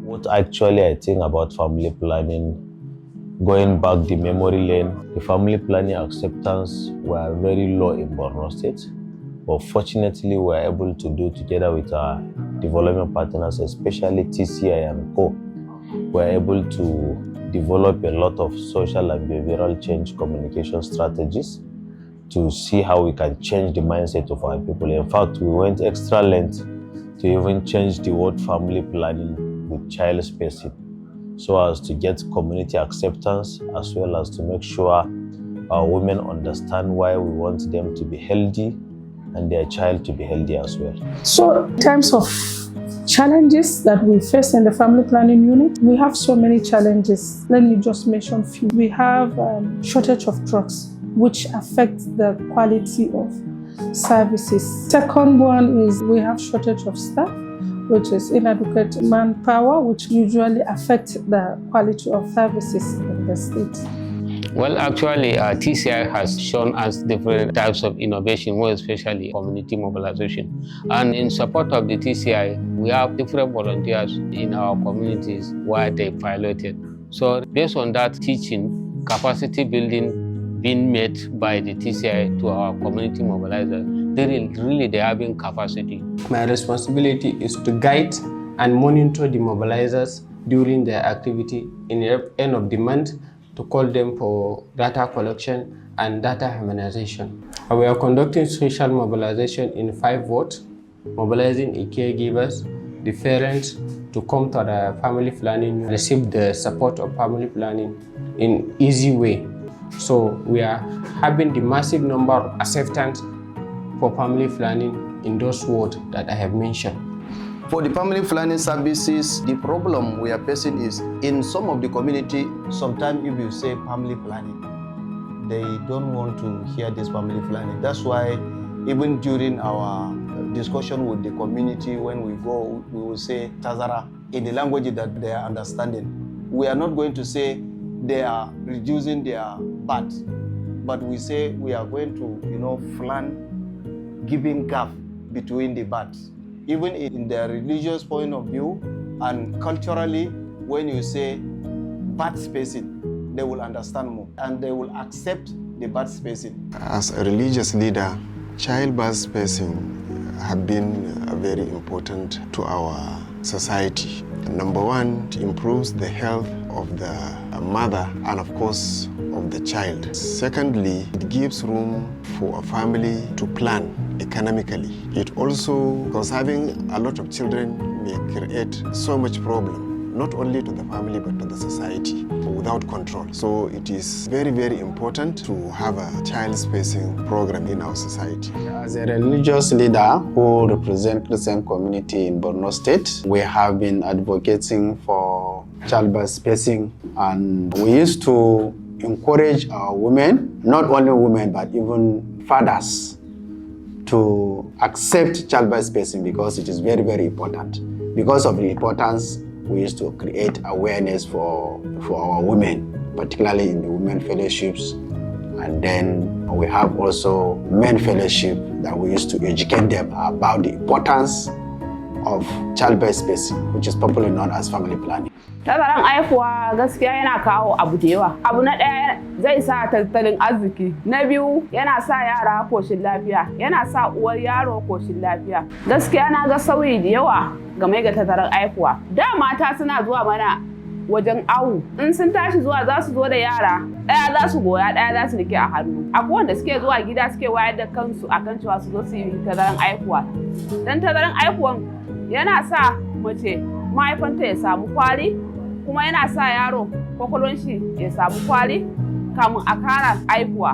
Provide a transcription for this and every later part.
What actually I think about family planning, going back the memory lane, the family planning acceptance were very low in Borno State, but fortunately we were able to do together with our development partners, especially TCI and Co. We were able to develop a lot of social and behavioral change communication strategies to see how we can change the mindset of our people. In fact, we went extra length to even change the word family planning with child spacing, so as to get community acceptance, as well as to make sure our women understand why we want them to be healthy and their child to be healthy as well. So in terms of challenges that we face in the family planning unit, we have so many challenges. Let me just mention a few. We have shortage of drugs, which affect the quality of services. Second one is we have shortage of staff, which is inadequate manpower, which usually affect the quality of services in the state. Well, actually, TCI has shown us different types of innovation, more especially community mobilization. And in support of the TCI, we have different volunteers in our communities where they piloted. So based on that teaching, capacity building being made by the TCI to our community mobilizers, they're having capacity. My responsibility is to guide and monitor the mobilizers during their activity in the end of the month, to call them for data collection and data harmonization. We are conducting social mobilization in 5 wards, mobilizing the caregivers, the parents to come to the family planning, receive the support of family planning in easy way. So we are having the massive number of acceptance for family planning in those wards that I have mentioned. For the family planning services, the problem we are facing is in some of the community, sometimes if you say family planning, they don't want to hear this family planning. That's why even during our discussion with the community, when we go, we will say Tazara in the language that they are understanding. We are not going to say they are reducing their BAT, but we say we are going to, plan giving gap between the BATs. Even in their religious point of view and culturally, when you say BAT spacing, they will understand more and they will accept the BAT spacing. As a religious leader, childbirth spacing have been very important to our society. Number one, it improves the health of the mother and of course of the child. Secondly, it gives room for a family to plan economically. It also, because having a lot of children may create so much problem, not only to the family but to the society without control. So it is very, very important to have a child spacing program in our society. As a religious leader who represents the same community in Borno State, we have been advocating for childbirth spacing, and we used to encourage our women, not only women but even fathers, to accept childbirth spacing because it is very, very important. Because of the importance, we used to create awareness for our women, particularly in the women fellowships. And then we have also men fellowship that we used to educate them about the importance of childbirth spacing, which is popularly known as family planning. Tazaran haihuwa gaskiya yana kawo abu da yawa. Abu na ɗaya zai sa tattalin arziki. Na biyu yana sa yara koshin lafiya. Yana sa uwar yaro koshin lafiya. Gaskiya na ga sauyi da yawa game ga tazaran haihuwa. Da mata suna zuwa mana wajen awu. In sun tashi zuwa za su zo da yara. Ɗaya za su goya, ɗaya za su rike a hannu. Akwai wanda suke zuwa gida suke wayar da kansu akan cewa su zo su yi tazaran haihuwa. Dan tazaran haihuwan yana sa mace mahaifanta ya samu kwari, kuma yana sa yaro kwakwalwar shi ya samu kwari kamun a kara haihuwa.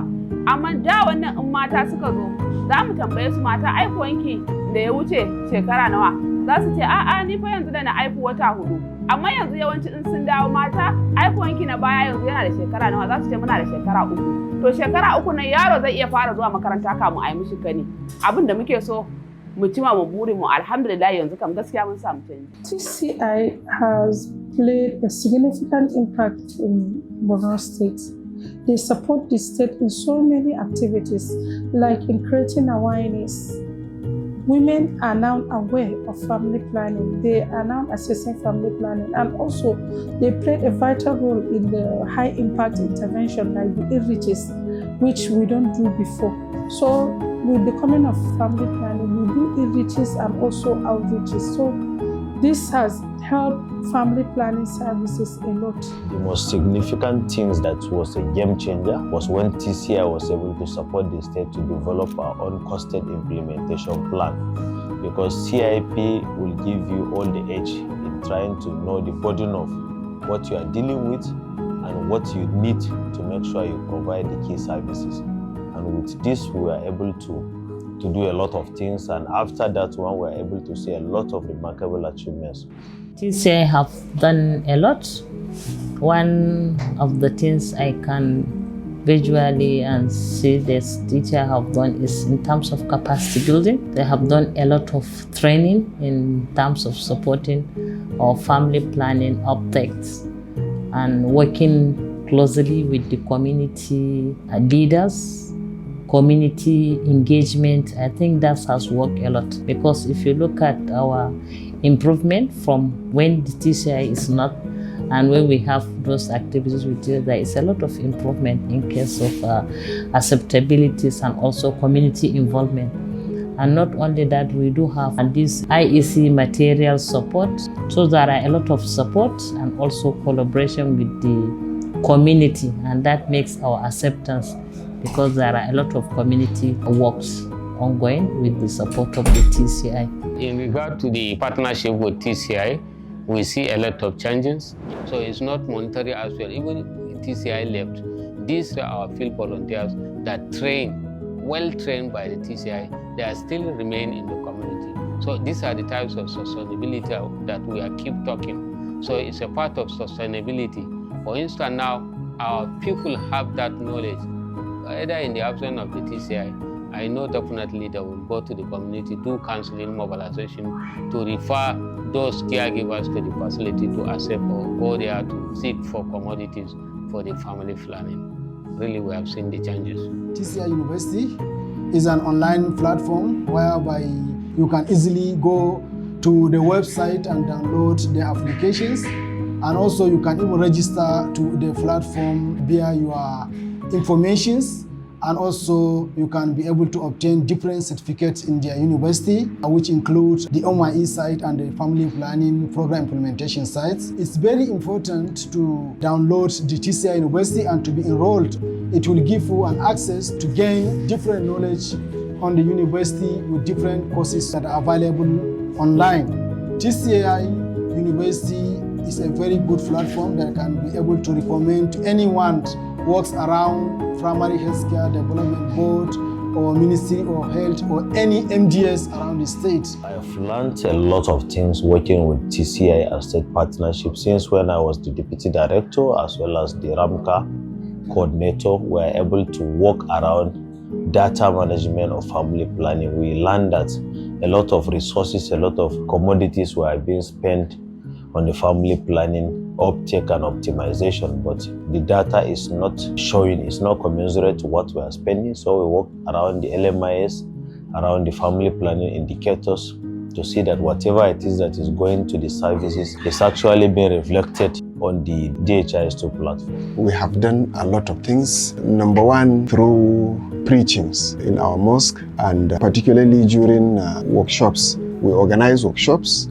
Amma da wannan in mata suka zo, za mu tambaye su mata haihuwanki da ya wuce shekara nawa? Za su ce a'a ni fa yanzu da na haihu wata 4. Amma yanzu yawanci in sun dawo mata haihuwanki na baya yanzu yana da shekara nawa? Za su ce muna da shekara 3. To shekara 3 nan yaro zai iya fara zuwa makaranta kamun a yi mishi gani. Abin da muke so mu cima mu burin mu, alhamdulillah yanzu kam gaskiya mun samu canji. TCI has played a significant impact in Borno State. They support the state in so many activities, like in creating awareness women are now aware of family planning. They are now assessing family planning, and also they played a vital role in the high impact intervention like the outreaches, which we don't do before. So with the coming of family planning, we do outreaches and also outreaches. So this has helped family planning services a lot. The most significant things that was a game changer was when TCI was able to support the state to develop our own costed implementation plan, because CIP will give you all the edge in trying to know the burden of what you are dealing with and what you need to make sure you provide the key services. And with this, we were able to do a lot of things, and after that one, we were able to see a lot of remarkable achievements. TCI have done a lot. One of the things I can visually and see this TCI have done is in terms of capacity building. They have done a lot of training in terms of supporting our family planning updates and working closely with the community leaders. Community engagement, I think that has worked a lot, because if you look at our improvement from when the TCI is not and when we have those activities with you, there is a lot of improvement in case of acceptabilities and also community involvement. And not only that, we do have this IEC material support, so there are a lot of support and also collaboration with the community, and that makes our acceptance, because there are a lot of community works ongoing with the support of the TCI. In regard to the partnership with TCI, we see a lot of changes. So it's not monetary as well. Even if TCI left, these are our field volunteers that well trained by the TCI, they still remain in the community. So these are the types of sustainability that we are keep talking. So it's a part of sustainability. For instance, now our people have that knowledge. Either in the absence of the TCI, I know definitely they will go to the community, do counseling, mobilization, to refer those caregivers to the facility to accept or go there to seek for commodities for the family planning. Really, we have seen the changes. TCI University is an online platform whereby you can easily go to the website and download the applications, and also you can even register to the platform via your informations, and also you can be able to obtain different certificates in their university, which include the OMIE site and the family planning program implementation sites. It's very important to download the TCI University and to be enrolled. It will give you an access to gain different knowledge on the university with different courses that are available online. TCI University is a very good platform that can be able to recommend to anyone who works around Primary Healthcare Development Board or Ministry of Health or any MDS around the state. I have learned a lot of things working with TCI as state partnership since when I was the Deputy Director as well as the RAMCA Coordinator. We were able to work around data management of family planning. We learned that a lot of resources, a lot of commodities were being spent on the family planning uptake and optimization, but the data is not showing, it's not commensurate to what we are spending. So we work around the LMIS, around the family planning indicators to see that whatever it is that is going to the services is actually being reflected on the DHIS2 platform. We have done a lot of things. Number one, through preachings in our mosque, and particularly during workshops. We organize workshops.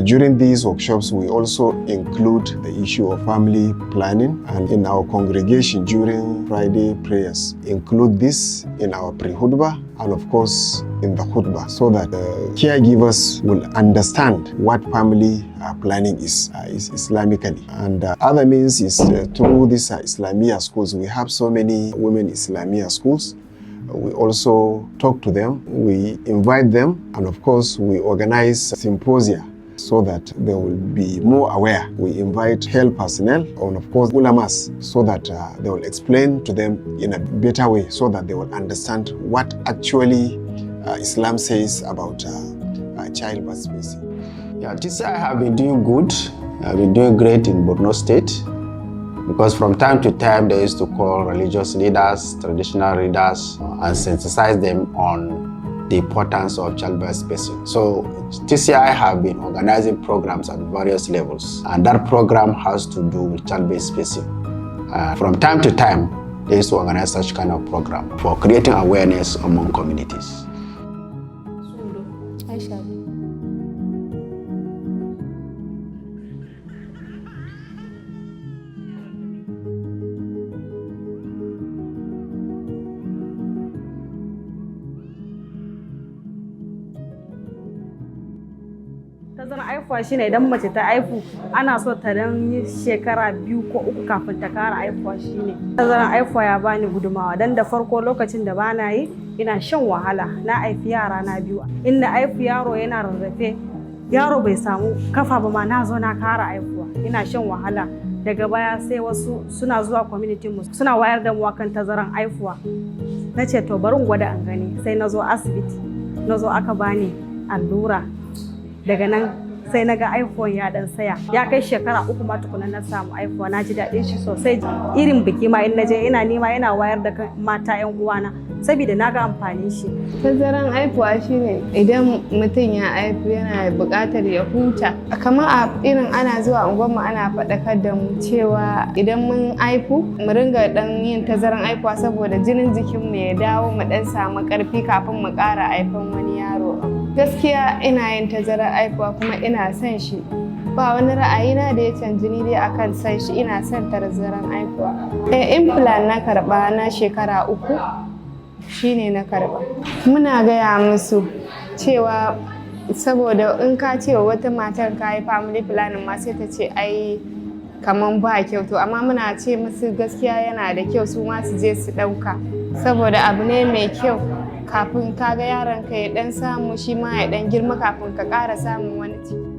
During these workshops, we also include the issue of family planning, and in our congregation during Friday prayers, include this in our pre-khutbah and of course in the khutbah, so that caregivers will understand what family planning is Islamically. And other means is through these Islamia schools. We have so many women Islamia schools. We also talk to them, we invite them, and of course we organize symposia so that they will be more aware. We invite health personnel and of course ulamas, so that they will explain to them in a better way, so that they will understand what actually Islam says about childbirth spacing. Yeah, TCI have been doing good, have been doing great in Borno State, because from time to time they used to call religious leaders, traditional leaders, and sensitize them on the importance of childbirth spacing. So TCI have been organizing programs at various levels, and that program has to do with childbirth spacing. From time to time, they used to organize such kind of program for creating awareness among communities. Tazarar haihuwa shine idan mace ta haihu ana so ta dan yi shekara 2 ko 3 kafin ta kara haihuwa shine. Tazarar haihuwa ya bani gudumawa dan da farko lokacin da bana yi ina shan wahala na haifi yara na 2. In na haifi yaro yana rarrafe, yaro bai samu kafa ba ma na zo na kara haihuwa. Ina shan wahala. Daga baya sai wasu suna zuwa community mu suna wayar da mu kan tazarar haihuwa. Nace to bari in gwada an gani, sai nazo asibiti. Nazo aka bani allura. Daga nan sai na ga haihuwan ya dan saya, ya kai shekara 3 ma tukuna na samu haihuwa. Na ji daɗin shi sosai. Irin biki ma in naje ina nema ina wayar da mata 'yan uwana saboda na ga amfanin shi. Tazaran haihuwa shine idan mutum ya haihu yana buƙatar ya huta. Kamar a irin ana zuwa unguwarmu ana faɗakar da mu cewa idan mun haihu mu ringa dan yin tazaran haihuwa saboda jinin jikinmu ya dawo mu dan samu ƙarfi kafin mu ƙara haifan wani yaro. Gaskiya ina yin tazarar haihuwa kuma ina son shi. Ba wani ra'ayina da ya canji ni dai akan son shi, ina son tazarar haihuwa. Implant na karɓa na shekara 3 shine na karɓa. Muna gaya musu cewa saboda in ka ce wa wata matar ka yi family planning ma sai ta ce ai kaman ba kyau, to amma muna ce musu gaskiya yana da kyau su ma su je su ɗauka saboda abu ne mai kyau. Kafin ka ga yaronka ya dan samu shi ma ya dan girma kafin ka ƙara samun wani ciki.